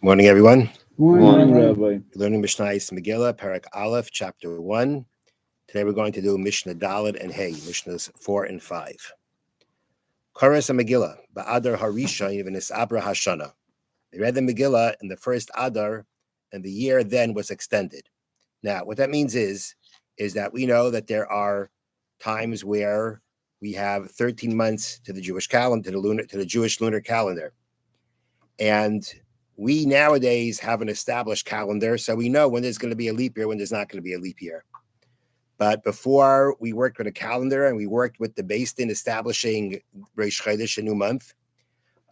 Morning, everyone. Morning, Morning, Rabbi. We're learning Mishnah Megillah, Parak Aleph, Chapter 1. Today we're going to do Mishnah Dalet and Hey, Mishnahs 4 and 5. Koras Megillah, Ba'adar Harisha, even is Abra Hashana. They read the Megillah in the first Adar, and the year then was extended. Now, what that means is that we know that there are times where we have 13 months to the Jewish calendar, to the Jewish lunar calendar. And we nowadays have an established calendar, so we know when there's going to be a leap year, when there's not going to be a leap year. But before, we worked with a calendar, and we worked with the based in establishing Rosh Chodesh, a new month.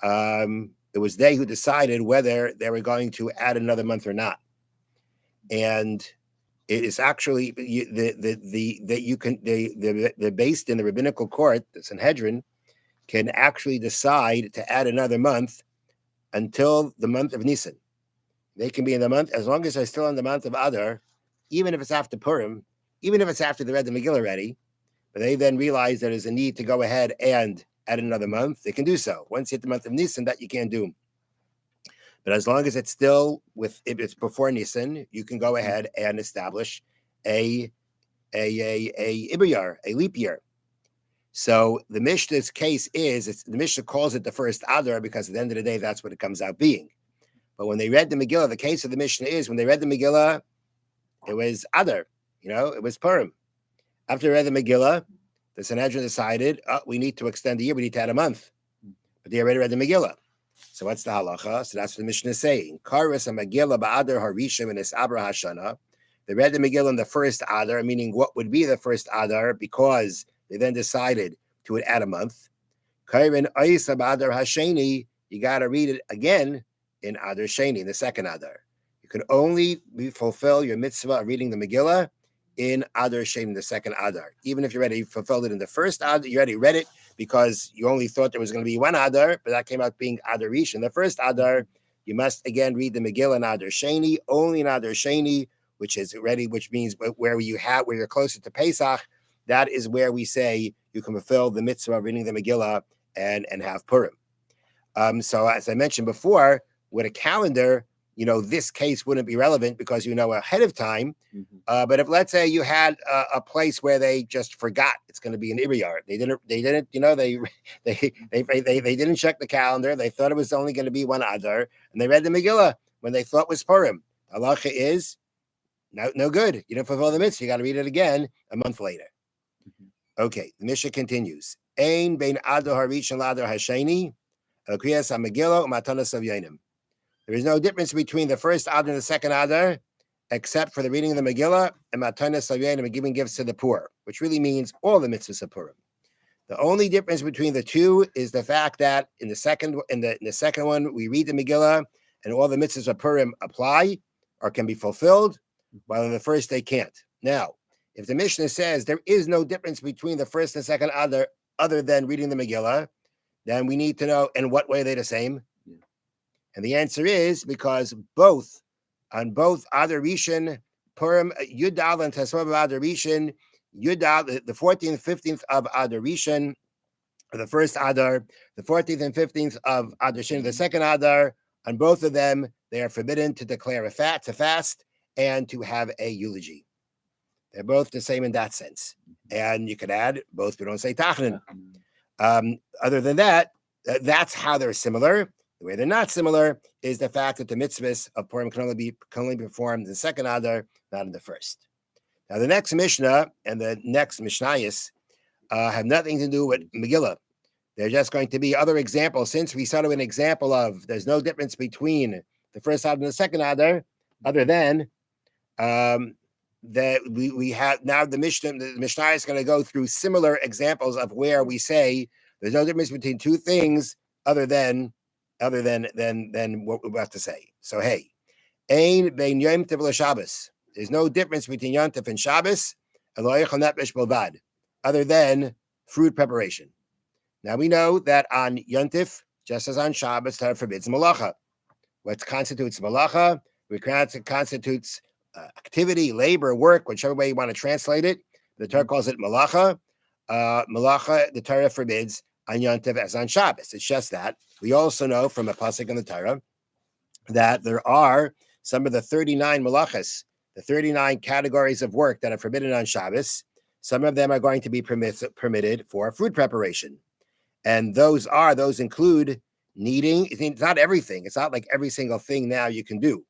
It was they who decided whether they were going to add another month or not. And it is actually the based in the rabbinical court, the Sanhedrin, can actually decide to add another month until the month of Nisan. They can be in the month, as long as they're still in the month of Adar, even if it's after Purim, even if it's after they read the Megillah already, but they then realize there is a need to go ahead and add another month, they can do so. Once you hit the month of Nisan, that you can't do. But as long as it's still if it's before Nisan, you can go ahead and establish a Ibayar, a leap year. So the Mishnah's case is, the Mishnah calls it the first Adar because at the end of the day, that's what it comes out being. But when they read the Megillah, the case of the Mishnah is, when they read the Megillah, it was Adar, it was Purim. After they read the Megillah, the Sanhedrin decided, we need to extend the year, we need to add a month. But they already read the Megillah. So what's the halacha? So that's what the Mishnah is saying. Karas Megillah ba'adar harishim and Abra Hashana. They read the Megillah in the first Adar, meaning what would be the first Adar, because they then decided to add a month. Kairin Ayis Adar Hasheni, you got to read it again in Adar Sheni, in the second Adar. You can only fulfill your mitzvah of reading the Megillah in Adar Sheni, the second Adar. Even if you already fulfilled it in the first Adar, you already read it because you only thought there was going to be one Adar, but that came out being Adar Rish. In the first Adar, you must again read the Megillah in Adar Sheni, only in Adar Sheni, which means where you're closer to Pesach. That is where we say you can fulfill the mitzvah of reading the Megillah and have Purim. So as I mentioned before, with a calendar, this case wouldn't be relevant because ahead of time. But if let's say you had a place where they just forgot it's going to be an Ibayar, they didn't check the calendar. They thought it was only going to be one Adar, and they read the Megillah when they thought it was Purim. Halacha is no good. You don't fulfill the mitzvah. You got to read it again a month later. Okay, the Mishnah continues. Ein bein Adar Harishon l'Adar Hasheni, Kriyas HaMegillah u'Matanas Avyanim. There is no difference between the first Adar and the second Adar, except for the reading of the Megillah and Matanas Avyanim and giving gifts to the poor, which really means all the mitzvahs of Purim. The only difference between the two is the fact that in the second one we read the Megillah and all the mitzvahs of Purim apply or can be fulfilled, while in the first they can't. Now, if the Mishnah says there is no difference between the first and second Adar other than reading the Megillah, then we need to know in what way they're the same. And the answer is because on both Adar Rishon, Purim, Yudal and Tesvav of Adar Rishon, Yudal, the 14th, 15th of Adar Rishon, the first Adar, the 14th and 15th of Adar Sheni, the second Adar, on both of them, they are forbidden to declare a fast, and to have a eulogy. They're both the same in that sense. And you could add, both we don't say tachnin. Other than that, that's how they're similar. The way they're not similar is the fact that the mitzvahs of Purim can only be performed in the second Adar, not in the first. Now, the next Mishnah and the next Mishnayos have nothing to do with Megillah. They're just going to be other examples. Since we started with an example of there's no difference between the first Adar and the second Adar, other than that we have now the Mishnah is going to go through similar examples of where we say there's no difference between two things other than what we're about to say. So hey, Ein bein Yom Tov l'Shabbos. There's no difference between Yom Tov and Shabbos, other than fruit preparation. Now we know that on Yom Tov, just as on Shabbos, Torah forbids malacha. What constitutes malacha? It constitutes activity, labor, work, whichever way you want to translate it. The Torah calls it malacha. Malacha, the Torah forbids on Yom Tov as on Shabbos. It's just that. We also know from a pasuk in the Torah that there are some of the 39 malachas, the 39 categories of work that are forbidden on Shabbos. Some of them are going to be permitted for food preparation. And those include kneading. It's not everything. It's not like every single thing now you can do.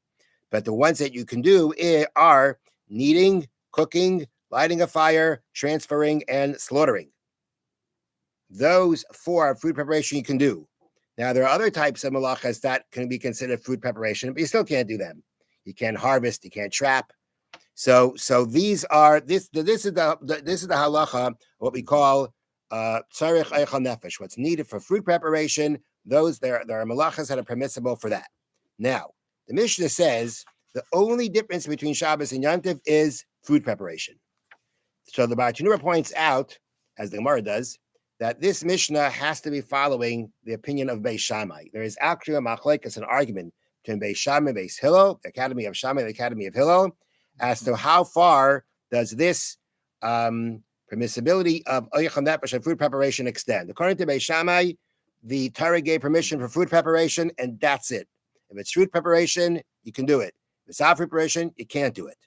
But the ones that you can do are kneading, cooking, lighting a fire, transferring, and slaughtering. Those 4 food preparation you can do. Now, there are other types of malachas that can be considered food preparation, but you still can't do them. You can't harvest, you can't trap. So these are this is the halacha, what we call tzarich eichel nefesh, what's needed for food preparation. There are malachas that are permissible for that. Now, the Mishnah says the only difference between Shabbos and Yom Tov is food preparation. So the Bartanura points out, as the Gemara does, that this Mishnah has to be following the opinion of Beis Shammai. There is actually a machlekes, an argument between Beis Shammai and Beis Hillel, the Academy of Shammai, the Academy of Hillel, as to how far does this permissibility of Eichel Nefesh and food preparation extend. According to Beis Shammai, the Torah gave permission for food preparation, and that's it. If it's food preparation, you can do it. If it's not food preparation, you can't do it.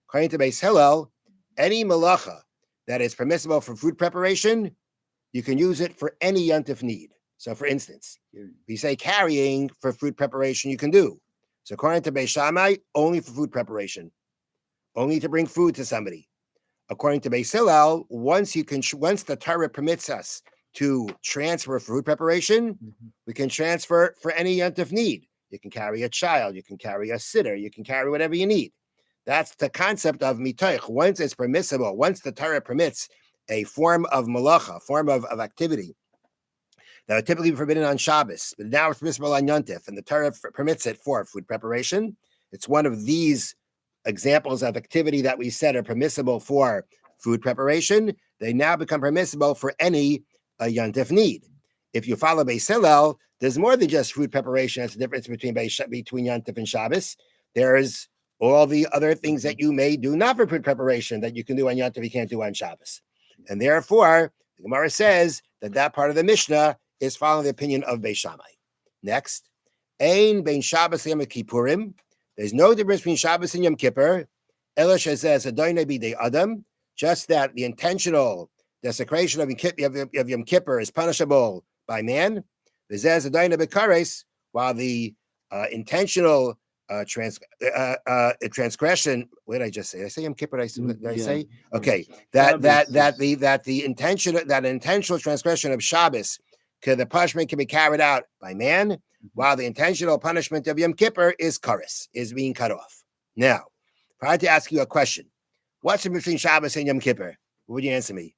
According to Beis Hillel, any malacha that is permissible for food preparation, you can use it for any Yom Tov need. So, for instance, we say carrying for food preparation, you can do. So, according to Beis Shammai, only for food preparation, only to bring food to somebody. According to Beis Hillel, once the Torah permits us to transfer food preparation, we can transfer for any Yom Tov need. You can carry a child, you can carry a sitter, you can carry whatever you need. That's the concept of mitoich. Once it's permissible, once the Torah permits a form of malacha, a form of activity that would typically be forbidden on Shabbos, but now it's permissible on Yom Tov, and the Torah permits it for food preparation. It's one of these examples of activity that we said are permissible for food preparation. They now become permissible for any Yom Tov need. If you follow Beis Hillel, there's more than just food preparation. That's the difference between Yom Tov and Shabbos. There's all the other things that you may do not for food preparation that you can do on Yom Tov, you can't do on Shabbos. And therefore, the Gemara says that part of the Mishnah is following the opinion of Beis Shammai. Next, Ein bein Shabbos Yom Kippurim. There's no difference between Shabbos and Yom Kippur. Ela shezeh adoinai bidei adam. Just that the intentional desecration of Yom Kippur is punishable by man. V'zeh adoinai bekares, while the intentional transgression. What did I just say? Did I say Yom Kippur? Did I say? Okay, the intentional transgression of Shabbos, the punishment can be carried out by man, while the intentional punishment of Yom Kippur is kares, is being cut off. Now, if I had to ask you a question, what's in between Shabbos and Yom Kippur? What would you answer me?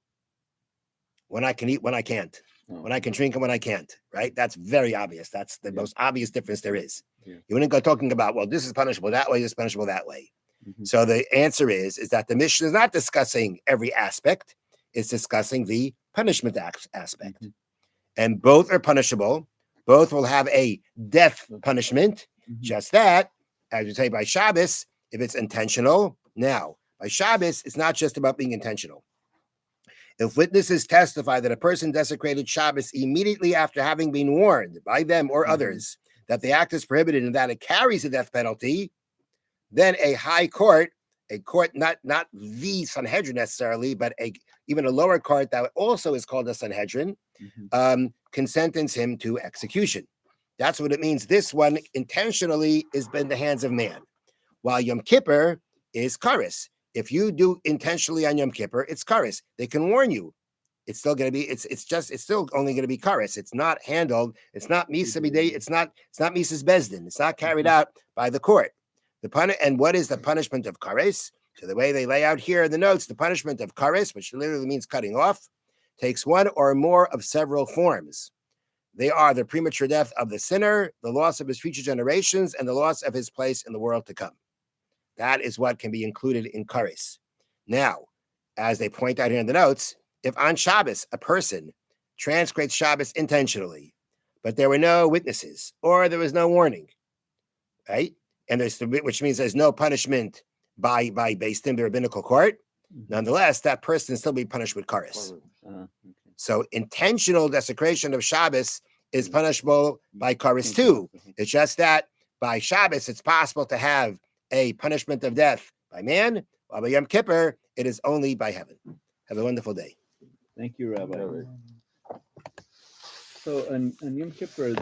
When I can eat, when I can't. When I can drink and when I can't, right? That's very obvious. That's the most obvious difference there is. Yeah. You wouldn't go talking about, well, this is punishable that way, this is punishable that way. So the answer is that the Mishnah is not discussing every aspect. It's discussing the punishment aspect. And both are punishable. Both will have a death punishment. Just that, as you say, by Shabbos, if it's intentional. Now, by Shabbos, it's not just about being intentional. If witnesses testify that a person desecrated Shabbos immediately after having been warned by them or others that the act is prohibited and that it carries a death penalty, then a high court, a court not the Sanhedrin necessarily, but even a lower court that also is called a Sanhedrin, can sentence him to execution. That's what it means. This one intentionally is in the hands of man, while Yom Kippur is kares. If you do intentionally on Yom Kippur, it's kares. They can warn you. It's still going to be. It's still only going to be kares. It's not handled. It's not misa b'dei. It's not misa's bezdin. It's not carried out by the court. And what is the punishment of kares? So the way they lay out here in the notes, the punishment of kares, which literally means cutting off, takes one or more of several forms. They are the premature death of the sinner, the loss of his future generations, and the loss of his place in the world to come. That is what can be included in kares. Now, as they point out here in the notes, if on Shabbos a person transgressed Shabbos intentionally, but there were no witnesses or there was no warning, right? And which means there's no punishment by Beis Din, the rabbinical court. Nonetheless, that person still be punished with kares. So intentional desecration of Shabbos is punishable by kares too. It's just that by Shabbos, it's possible to have a punishment of death by man, while by Yom Kippur, it is only by heaven. Have a wonderful day. Thank you, Rabbi. So on Yom Kippur,